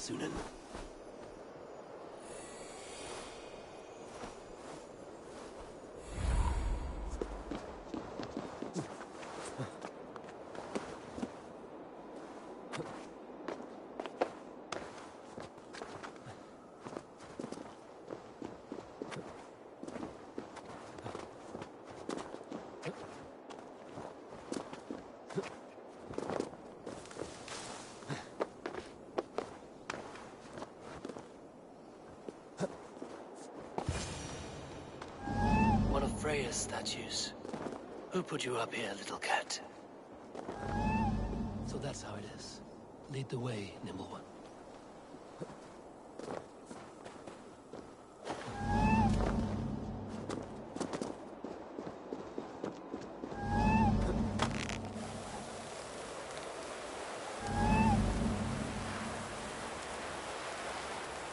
Sunan. Freya's statues. Who put you up here, little cat? So that's how it is. Lead the way, nimble one.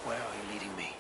Where are you leading me?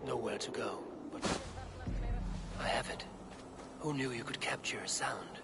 Nowhere to go, but I have it. Who knew you could capture a sound?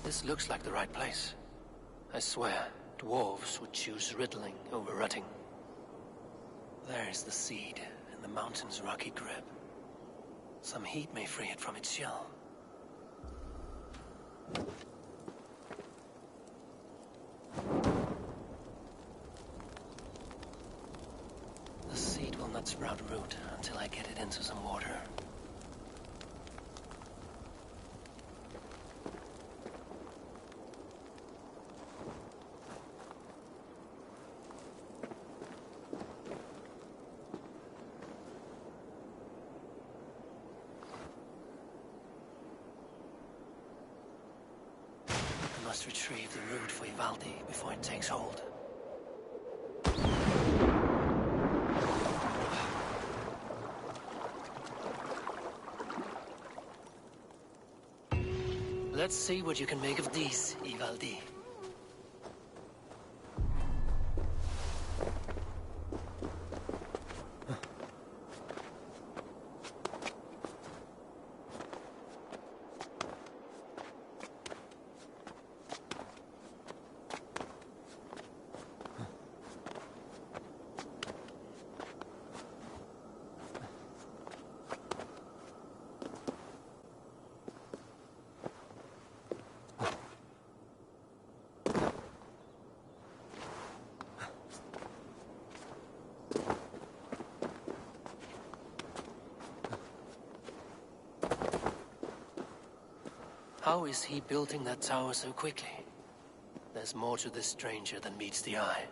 This looks like the right place. I swear, dwarves would choose riddling over rutting. There's the seed in the mountain's rocky grip. Some heat may free it from its shell. The seed will not sprout root until I get it into some water. I must retrieve the root for Ivaldi before it takes hold. Let's see what you can make of these, Ivaldi. How is he building that tower so quickly? There's more to this stranger than meets the eye.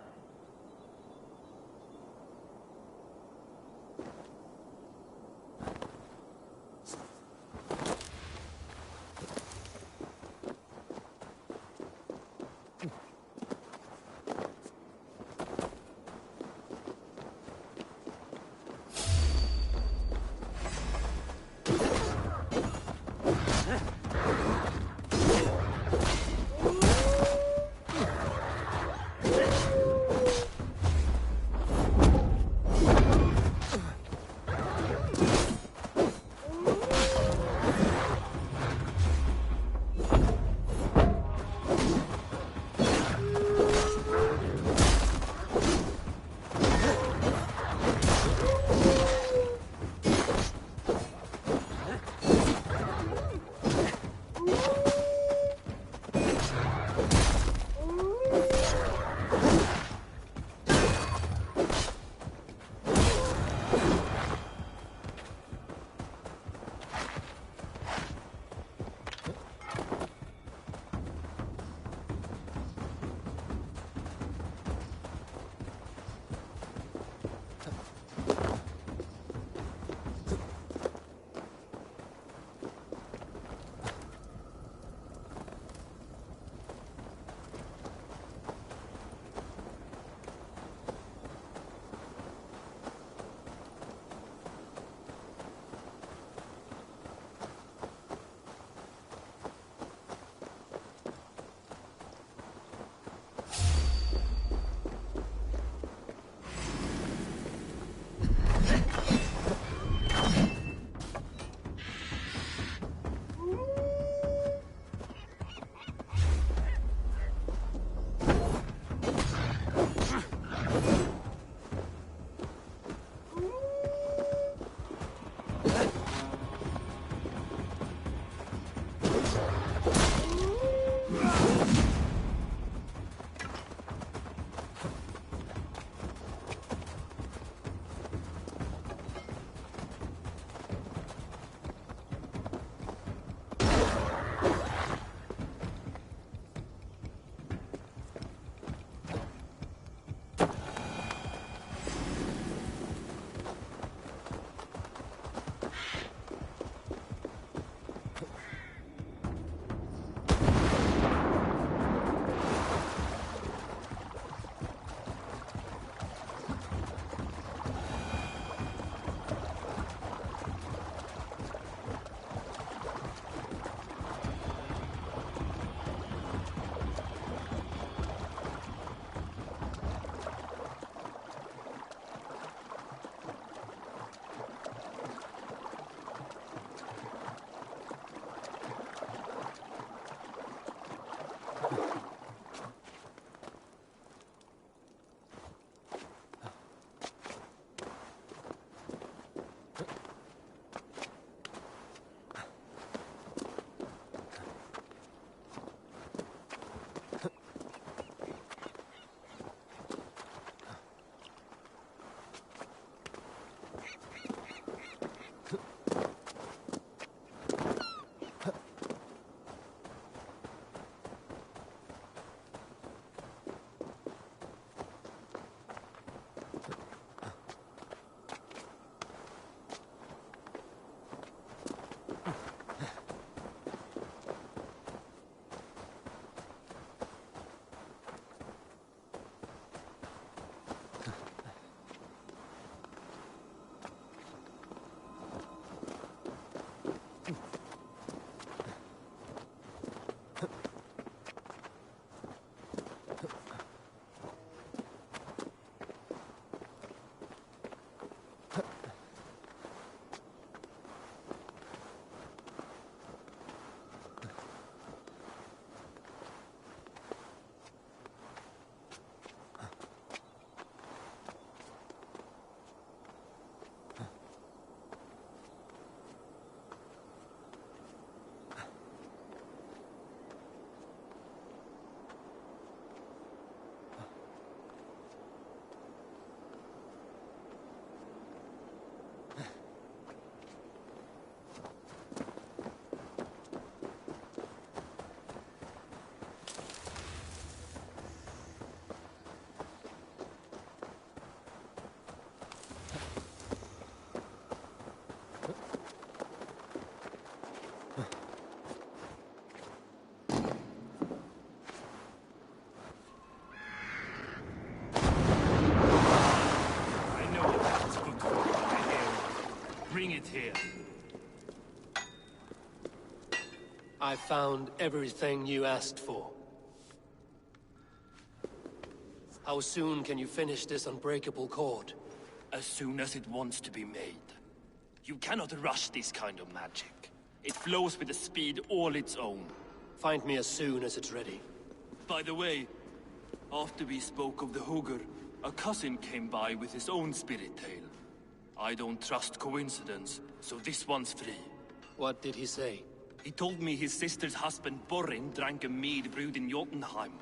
it here. I found everything you asked for. How soon can you finish this unbreakable cord? As soon as it wants to be made. You cannot rush this kind of magic. It flows with a speed all its own. Find me as soon as it's ready. By the way, after we spoke of the Hugr, a cousin came by with his own spirit tale. I don't trust coincidence, so this one's free. What did he say? He told me his sister's husband Borin drank a mead brewed in Jotunheim,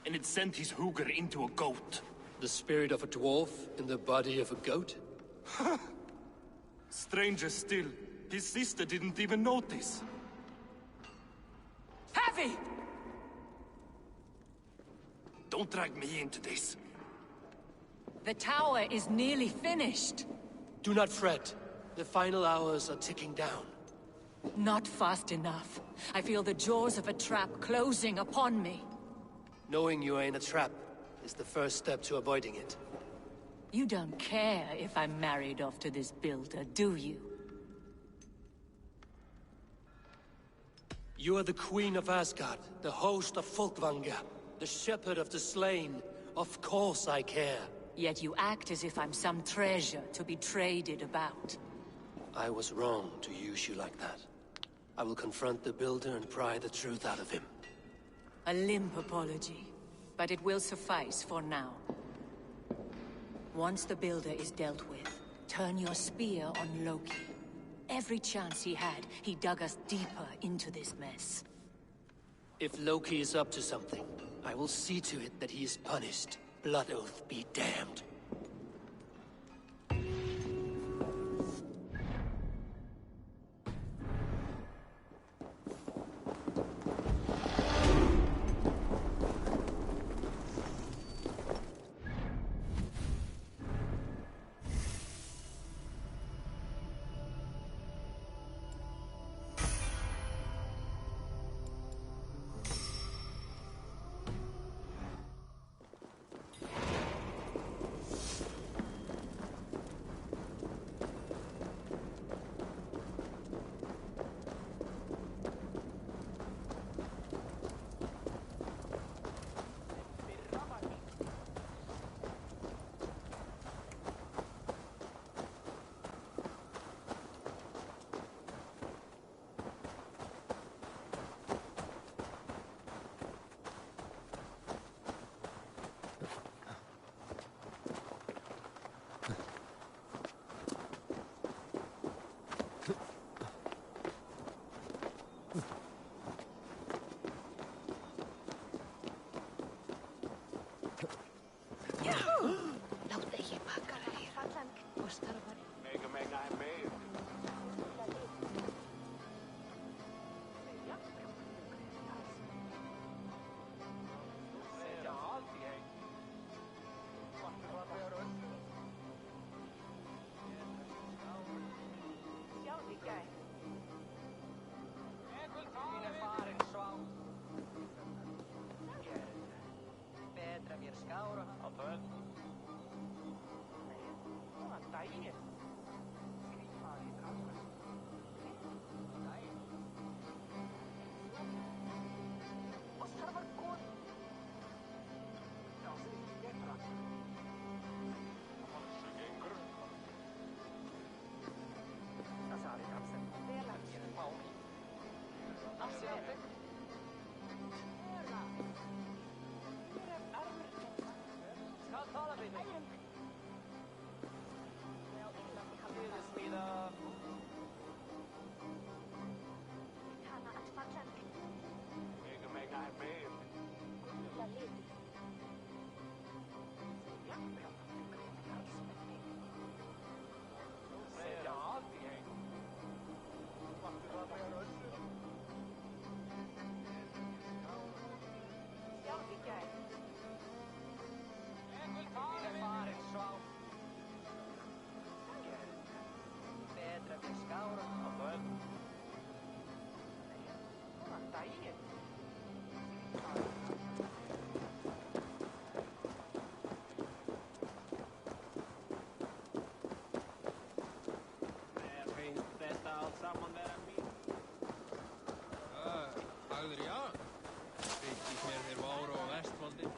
and it sent his Hugr into a goat. The spirit of a dwarf in the body of a goat? Stranger still, his sister didn't even notice. Heavy! Don't drag me into this. The tower is nearly finished. Do not fret. The final hours are ticking down. Not fast enough. I feel the jaws of a trap closing upon me. Knowing you are in a trap is the first step to avoiding it. You don't care if I'm married off to this builder, do you? You are the Queen of Asgard, the host of Folkvanga, the shepherd of the slain. Of course I care. Yet you act as if I'm some treasure to be traded about. I was wrong to use you like that. I will confront the builder and pry the truth out of him. A limp apology, but it will suffice for now. Once the builder is dealt with, turn your spear on Loki. Every chance he had, he dug us deeper into this mess. If Loki is up to something, I will see to it that he is punished. Blood Oath be damned. mér þeir váru á Vestfoldi.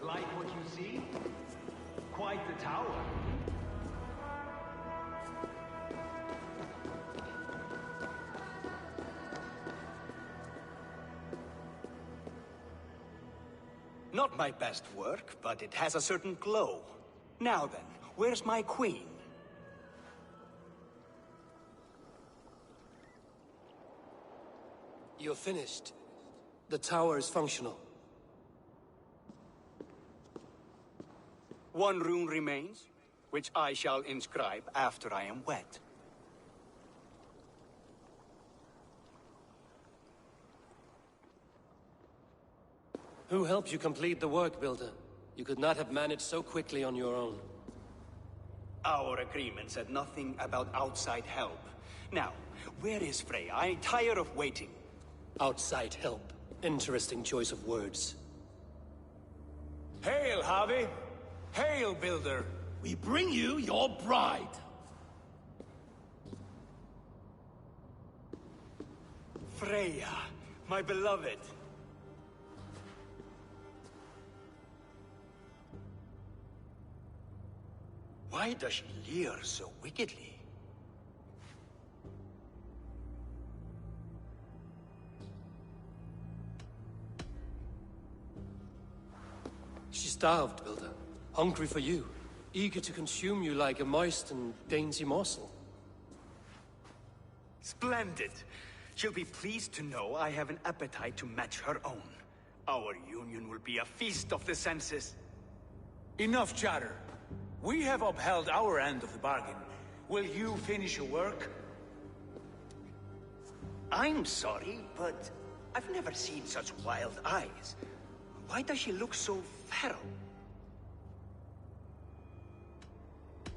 Like what you see? Quite the tower. Not my best work, but it has a certain glow. Now then, where's my queen? You're finished. The tower is functional. One rune remains, which I shall inscribe after I am wet. Who helped you complete the work, Builder? You could not have managed so quickly on your own. Our agreement said nothing about outside help. Now, where is Freya? I'm tired of waiting. Outside help. Interesting choice of words. Hail, Harvey! Hail, Builder! We bring you your bride. Freya, my beloved. Why does she leer so wickedly? She's starved, Builder. Hungry for you. Eager to consume you like a moist and dainty morsel. Splendid. She'll be pleased to know I have an appetite to match her own. Our union will be a feast of the senses. Enough chatter. We have upheld our end of the bargain. Will you finish your work? I'm sorry, but I've never seen such wild eyes. Why does she look so feral?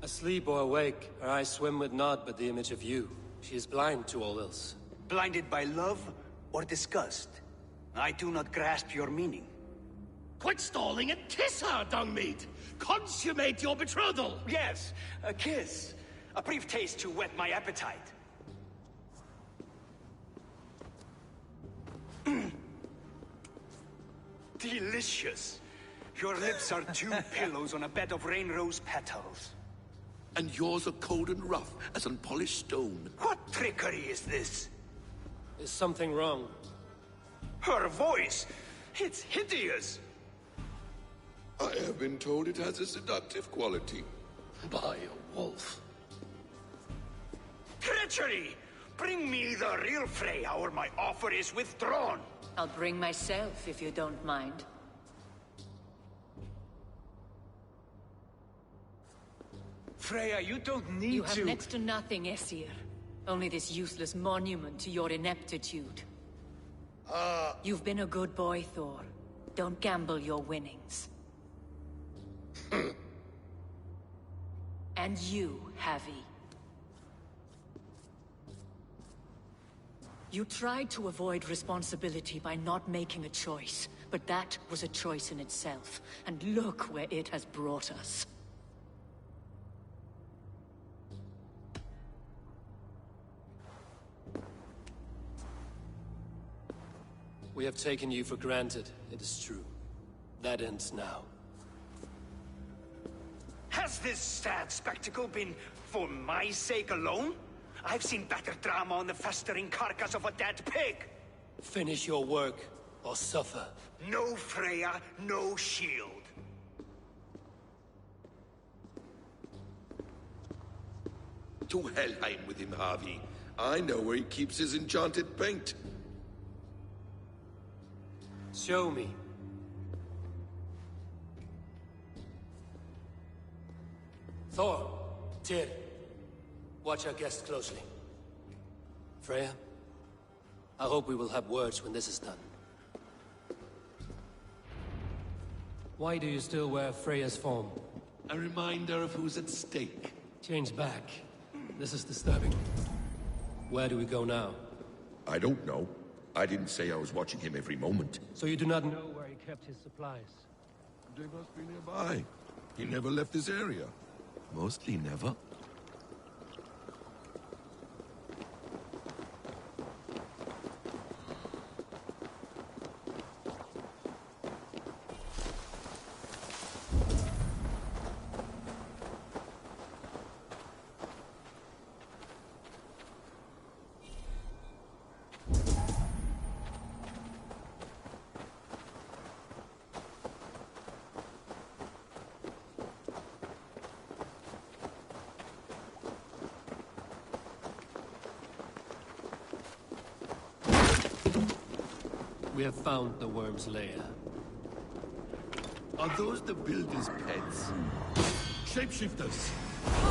Asleep or awake, her eyes swim with naught but the image of you. She is blind to all else. Blinded by love or disgust? I do not grasp your meaning. Quit stalling and kiss her, Dungmeat! Consummate your betrothal! Yes, a kiss. A brief taste to whet my appetite. Delicious. Your lips are two pillows on a bed of rain rose petals. And yours are cold and rough as unpolished stone. What trickery is this? Is something wrong? Her voice! It's hideous! I have been told it has a seductive quality. By a wolf. Treachery! Bring me the real Freya or my offer is withdrawn! I'll bring myself if you don't mind. Freya, you don't need You have to... next to nothing, Aesir. Only this useless monument to your ineptitude. You've been a good boy, Thor. Don't gamble your winnings. And you, Havi. You tried to avoid responsibility by not making a choice, but that was a choice in itself. And look where it has brought us. We have taken you for granted, it is true. That ends now. Has this sad spectacle been for my sake alone? I've seen better drama on the festering carcass of a dead pig! Finish your work, or suffer. No Freya, no shield. To Helheim with him, Harvey. I know where he keeps his enchanted paint. Show me. Thor, Tyr, watch our guest closely. Freya, I hope we will have words when this is done. Why do you still wear Freya's form? A reminder of who's at stake. Change back. This is disturbing. Where do we go now? I don't know. I didn't say I was watching him every moment. So you do not know where he kept his supplies? They must be nearby. He never left this area. Mostly never. We have found the worm's lair. Are those the builders' pets? Shapeshifters!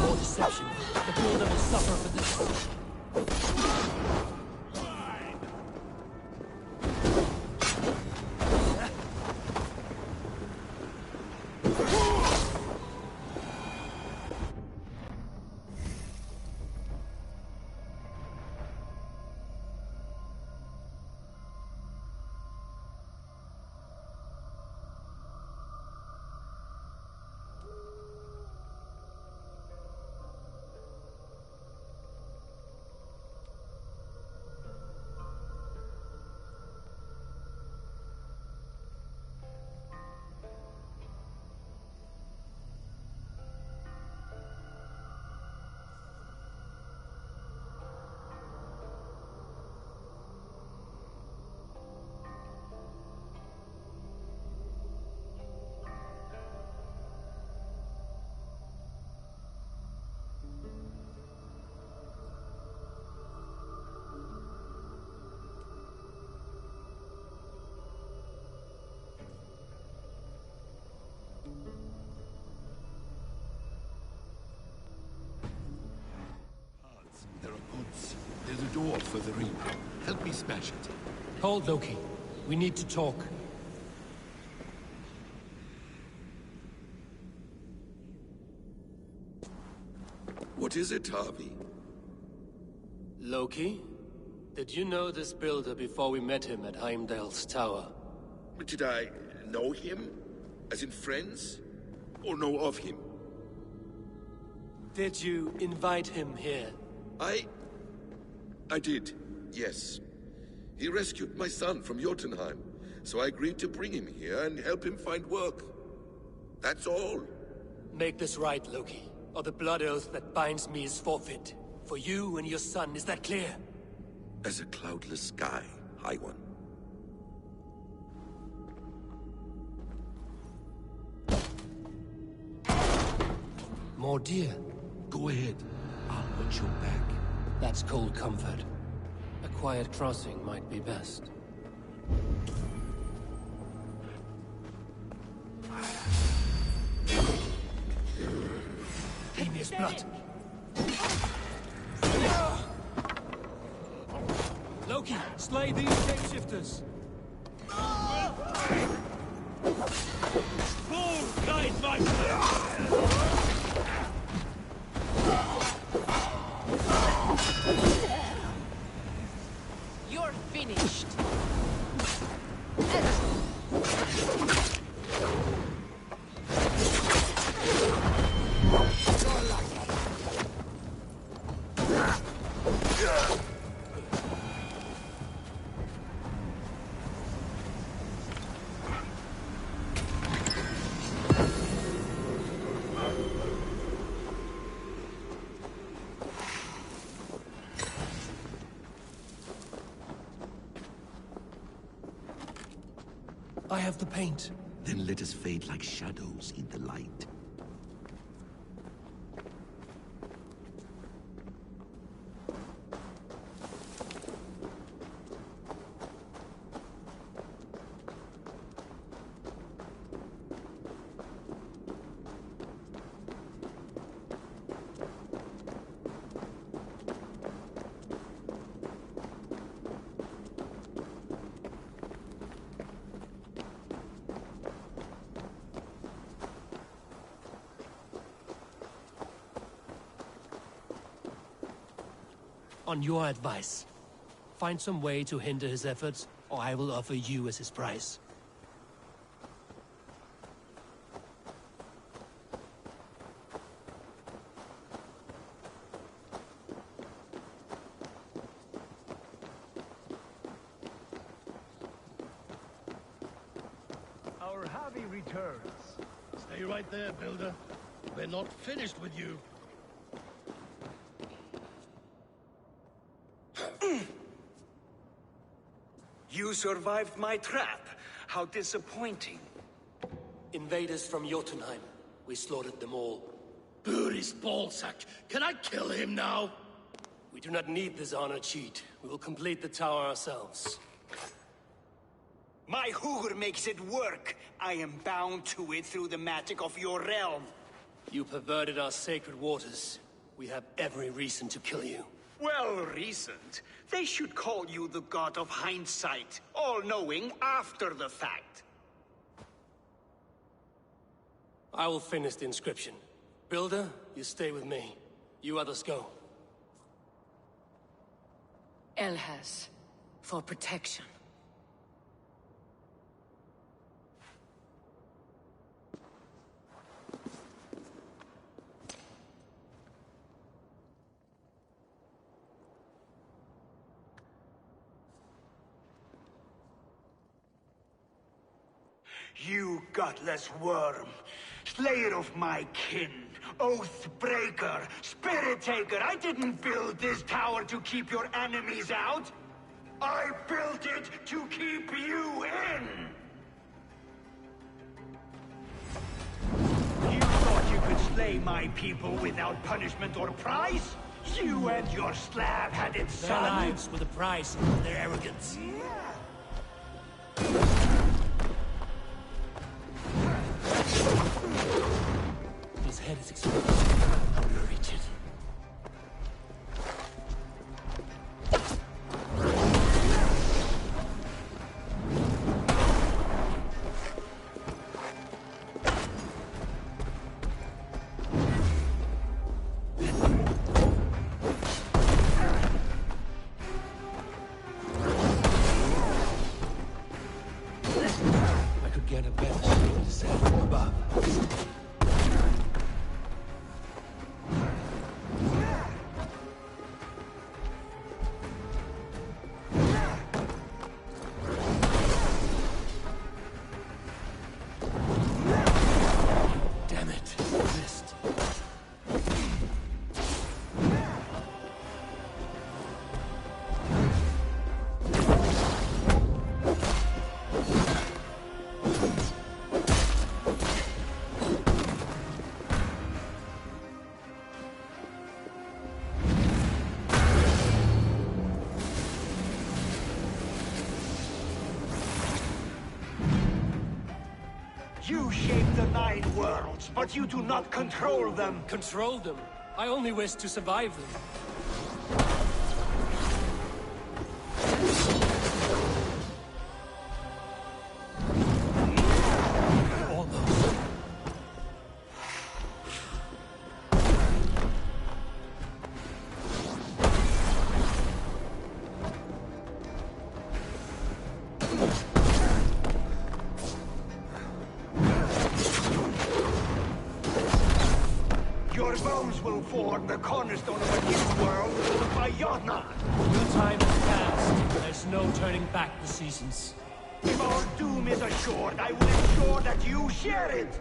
More deception. The builder will suffer for this. There are goods. There's a door further in. Help me smash it. Hold, Loki. We need to talk. What is it, Harvey? Loki? Did you know this builder before we met him at Heimdall's tower? Did I know him? As in friends? Or know of him? Did you invite him here? I did, yes. He rescued my son from Jotunheim, so I agreed to bring him here and help him find work. That's all. Make this right, Loki, or the blood oath that binds me is forfeit. For you and your son, is that clear? As a cloudless sky, High One. More deer. Go ahead. I'll watch your back. That's cold comfort. A quiet crossing might be best. His blood. Loki, slay these shapeshifters. Bull, guide my plan! You're finished. have the paint. Then let us fade like shadows in the light. On your advice, find some way to hinder his efforts, or I will offer you as his price. Our hobby returns. Stay right there, Builder. We're not finished with you. You survived my trap. How disappointing. Invaders from Jotunheim. We slaughtered them all. Buri's ballsack. Can I kill him now? We do not need this honor cheat. We will complete the tower ourselves. My Hugr makes it work. I am bound to it through the magic of your realm. You perverted our sacred waters. We have every reason to kill you. Well reasoned. They should call you the god of hindsight, all-knowing after the fact. I will finish the inscription. Builder, you stay with me. You others go. Elhas, for protection. You gutless worm, slayer of my kin, oath breaker, spirit taker, I didn't build this tower to keep your enemies out. I built it to keep you in! You thought you could slay my people without punishment or prize? You and your slab had it, Their son! lives were the price of their arrogance. His head is exposed. How do you reach it? I could get a better shot to set from above. Damn it, missed. You shape the 9 worlds, but you do not control them. Control them? I only wish to survive them. Almost. Your bones will form the cornerstone of a new world by Jotnar. Your time has passed. There's no turning back the seasons. If our doom is assured, I will ensure that you share it.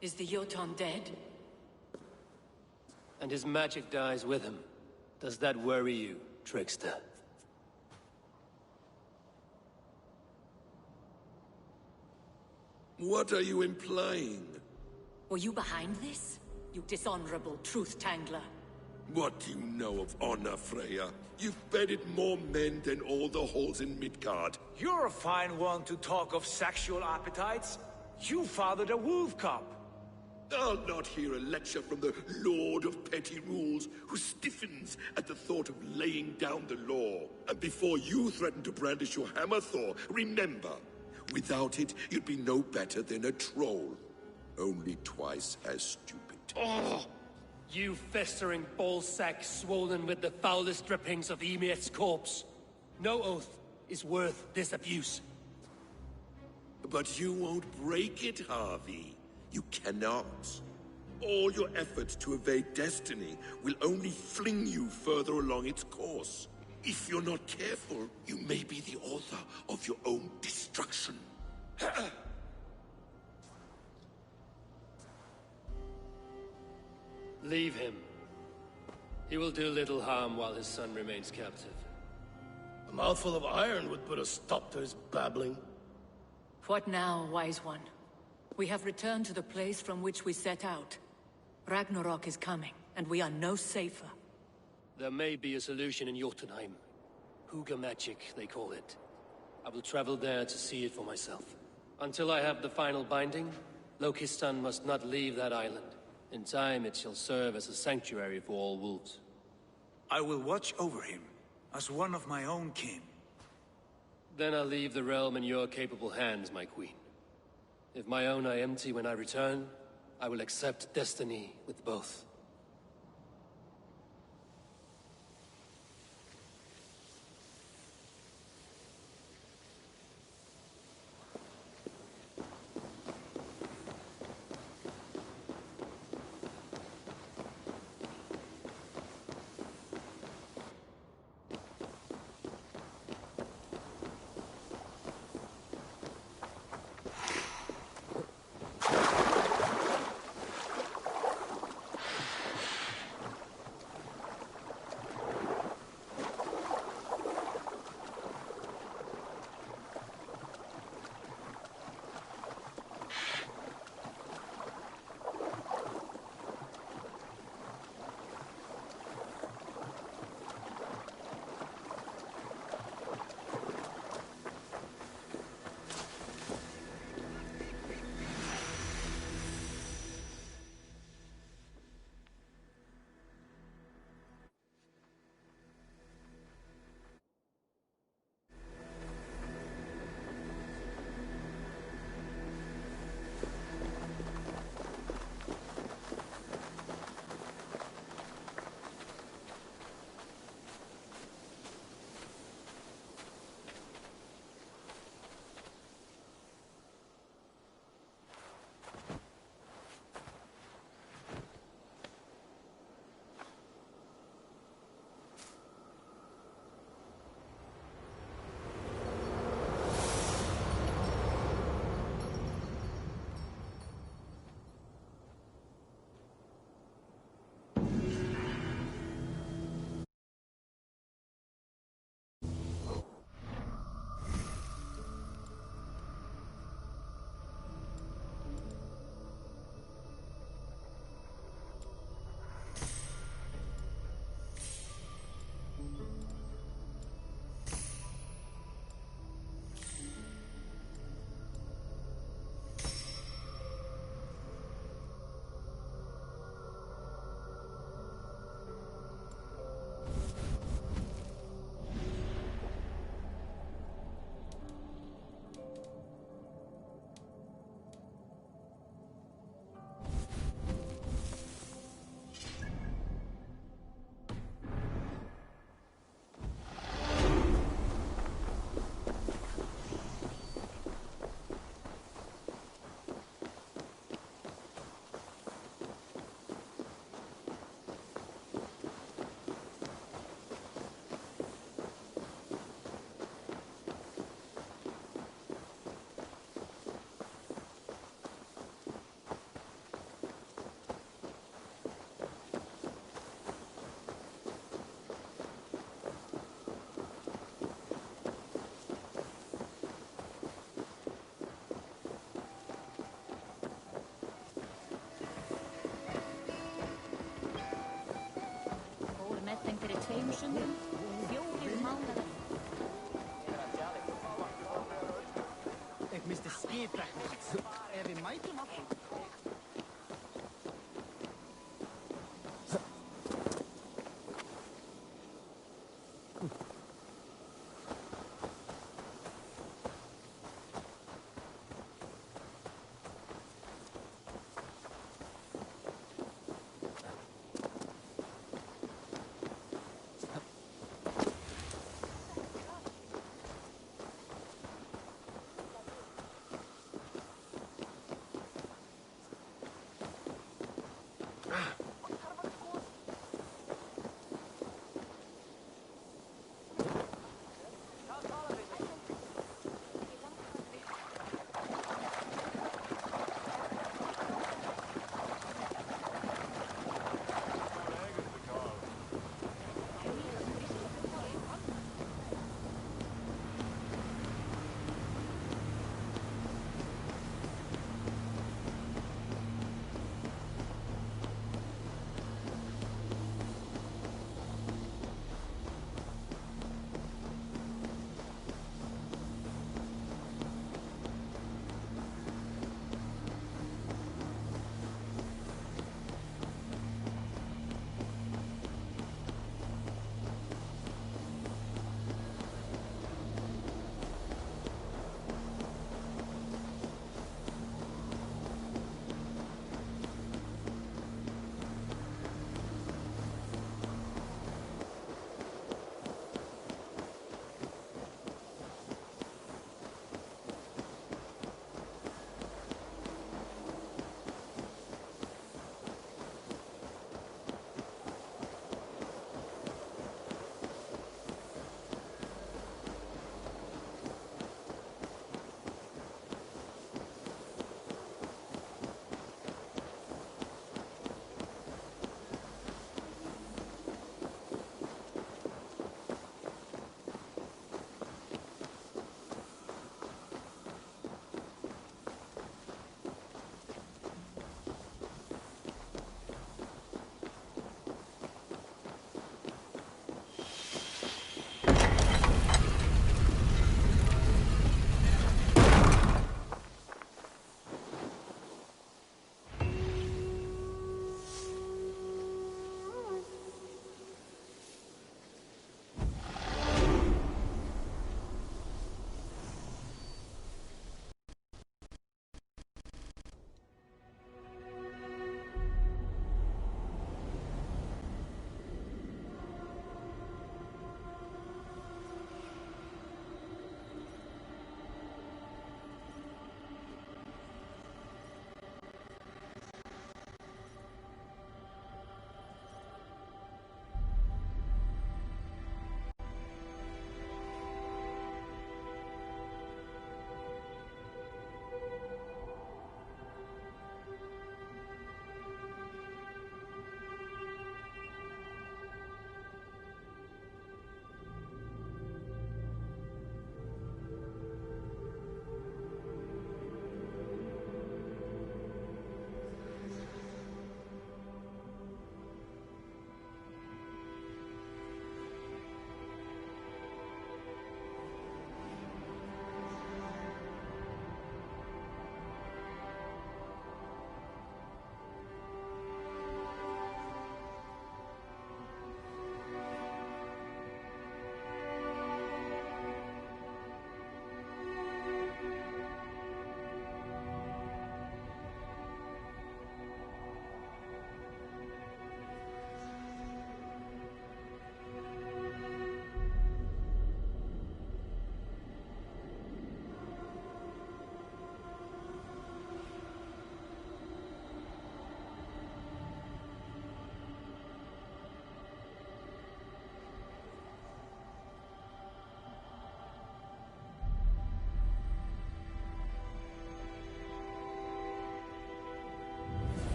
Is the Jotun dead? And his magic dies with him. Does that worry you, trickster? What are you implying? Were you behind this? You dishonorable truth-tangler. What do you know of honor, Freya? You've bedded more men than all the halls in Midgard. You're a fine one to talk of sexual appetites. You fathered a wolf cub. I'll not hear a lecture from the Lord of Petty Rules, who stiffens at the thought of laying down the law. And before you threaten to brandish your hammer, Thor, remember, without it, you'd be no better than a troll. Only twice as stupid. Oh! You festering ballsack swollen with the foulest drippings of Ymir's corpse. No oath is worth this abuse. But you won't break it, Harvey. You cannot. All your efforts to evade destiny will only fling you further along its course. If you're not careful, you may be the author of your own destruction. Leave him. He will do little harm while his son remains captive. A mouthful of iron would put a stop to his babbling. What now, wise one? We have returned to the place from which we set out. Ragnarok is coming, and we are no safer. There may be a solution in Jotunheim. Hugger magic, they call it. I will travel there to see it for myself. Until I have the final binding, Loki's son must not leave that island. In time, it shall serve as a sanctuary for all wolves. I will watch over him, as one of my own kin. Then I'll leave the realm in your capable hands, my queen. If my own are empty when I return, I will accept destiny with both.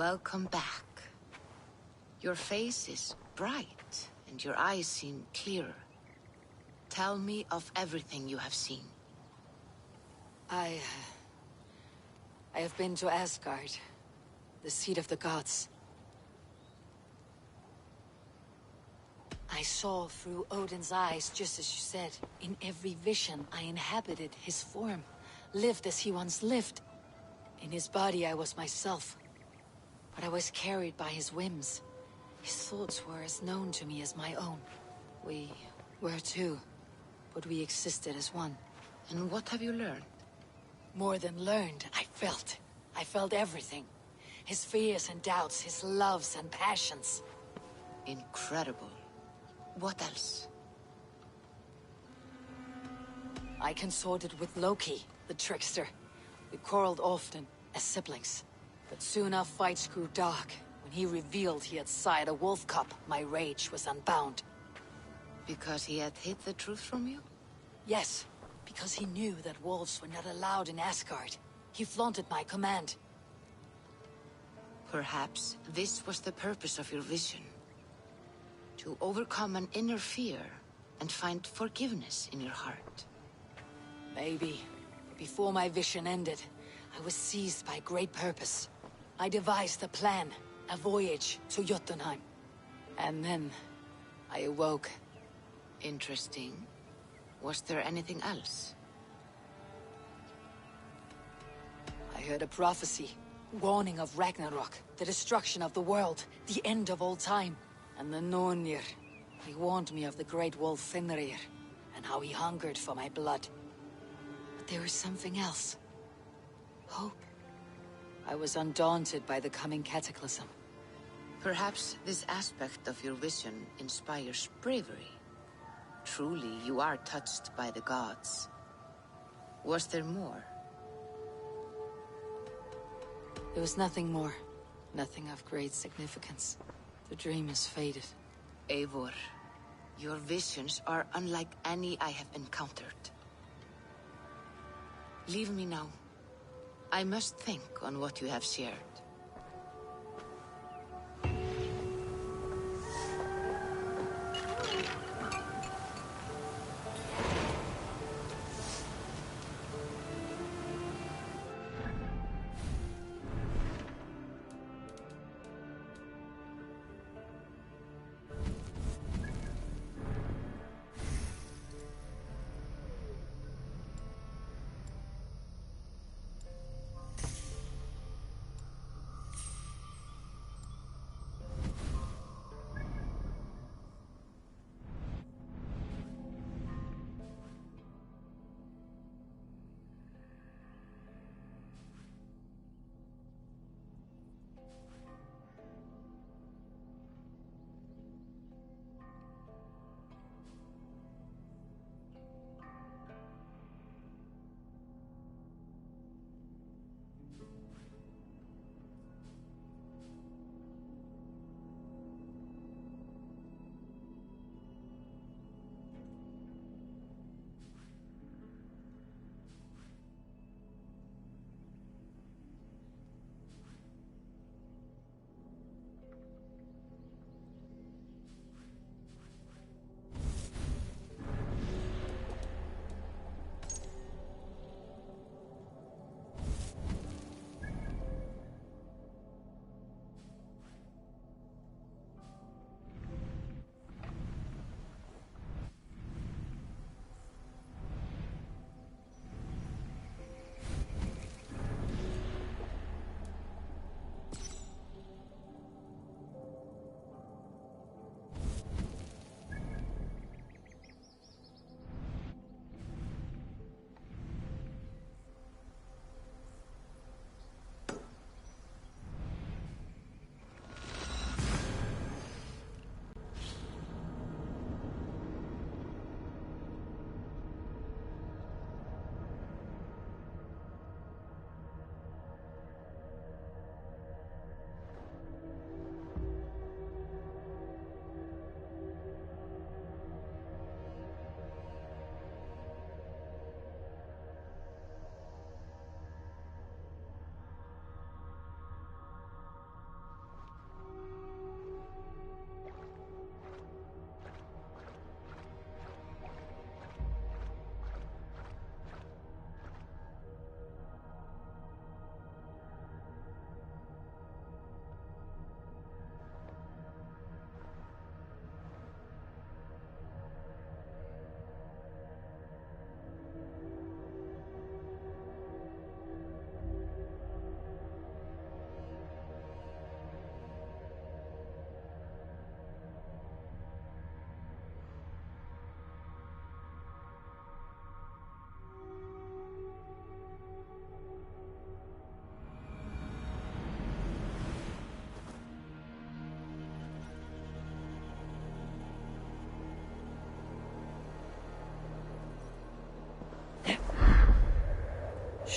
Welcome back. Your face is bright, and your eyes seem clearer. Tell me of everything you have seen. I have been to Asgard, the seat of the gods. I saw through Odin's eyes, just as you said. In every vision, I inhabited his form, lived as he once lived. In his body, I was myself. But I was carried by his whims. His thoughts were as known to me as my own. We were two, but we existed as one. And what have you learned? More than learned, I felt. I felt everything. His fears and doubts, his loves and passions. Incredible. What else? I consorted with Loki, the trickster. We quarreled often, as siblings. But soon our fights grew dark. When he revealed he had sired a wolf cub, my rage was unbound. Because he had hid the truth from you? Yes, because he knew that wolves were not allowed in Asgard. He flaunted my command. Perhaps this was the purpose of your vision. To overcome an inner fear and find forgiveness in your heart. Maybe. But before my vision ended, I was seized by great purpose. I devised a plan, a voyage to Jotunheim. And then, I awoke. Interesting. Was there anything else? I heard a prophecy, warning of Ragnarok, the destruction of the world, the end of all time. And the Nornir, he warned me of the great wolf Fenrir, and how he hungered for my blood. But there was something else. Hope. I was undaunted by the coming cataclysm. Perhaps this aspect of your vision inspires bravery. Truly, you are touched by the gods. Was there more? There was nothing more. Nothing of great significance. The dream has faded. Eivor, your visions are unlike any I have encountered. Leave me now. I must think on what you have shared.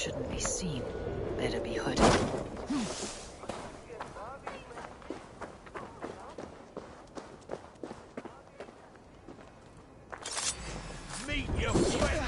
shouldn't be seen. Better be hooded. Meet your friend!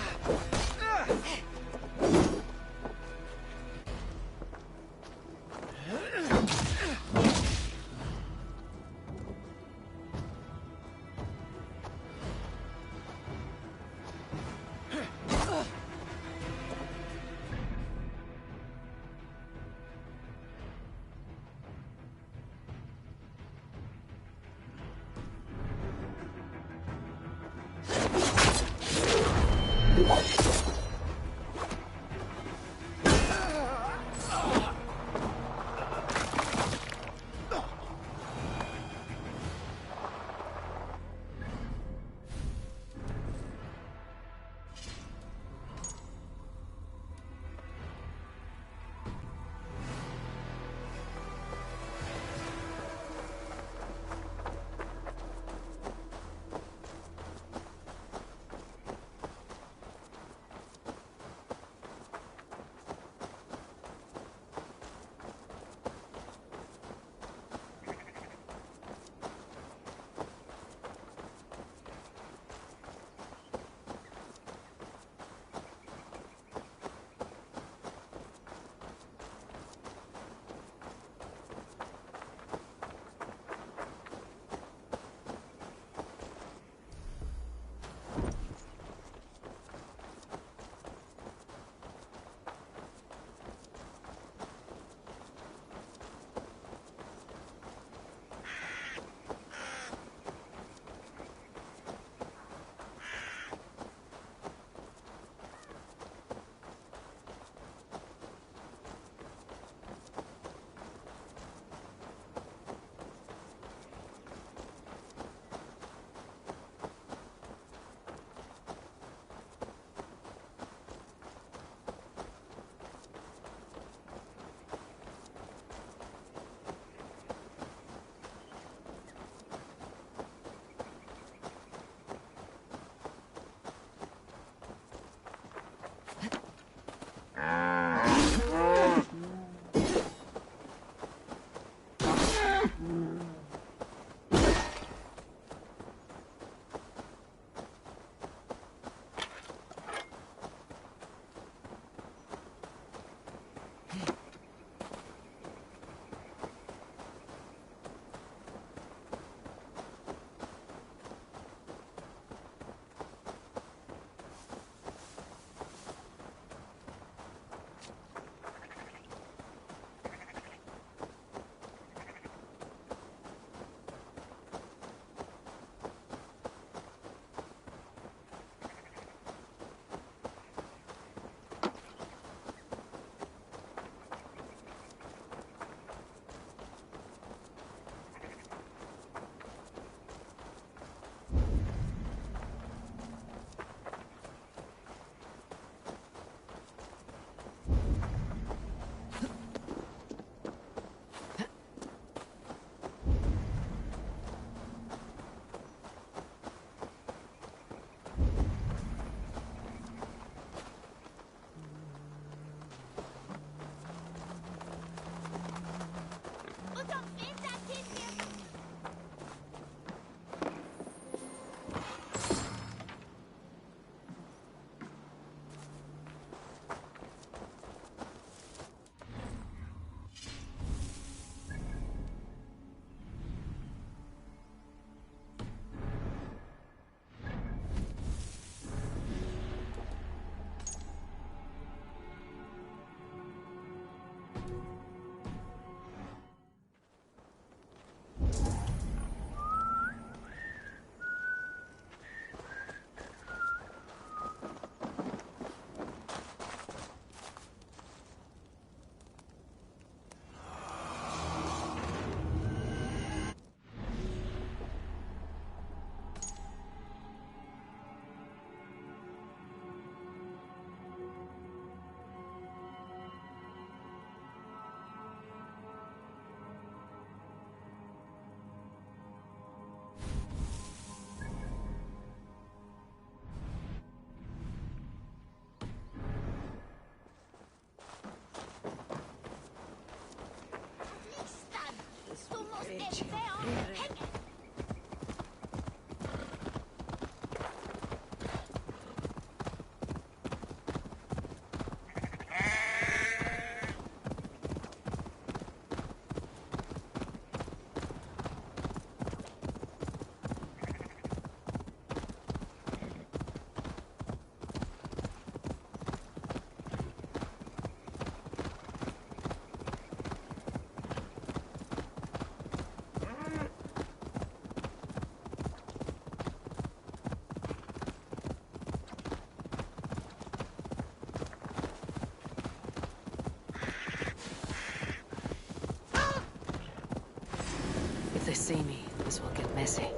see me, this will get messy.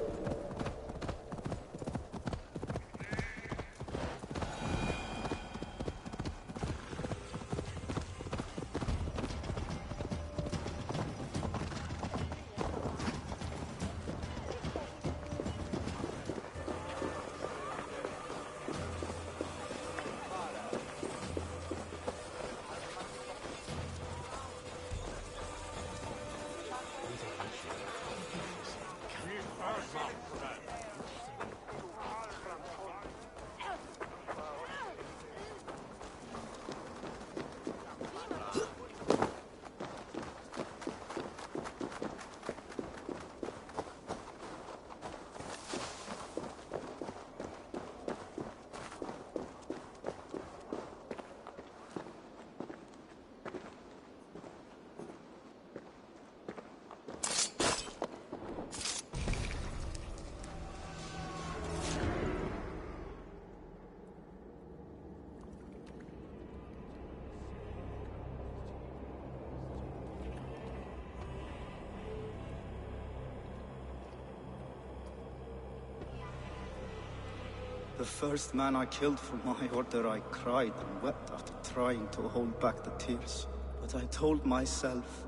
The first man I killed for my order, I cried and wept after trying to hold back the tears. But I told myself,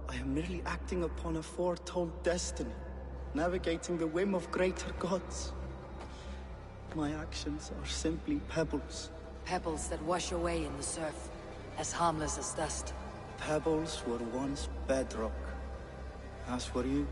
I am merely acting upon a foretold destiny, navigating the whim of greater gods. My actions are simply pebbles. Pebbles that wash away in the surf, as harmless as dust. Pebbles were once bedrock, as were you.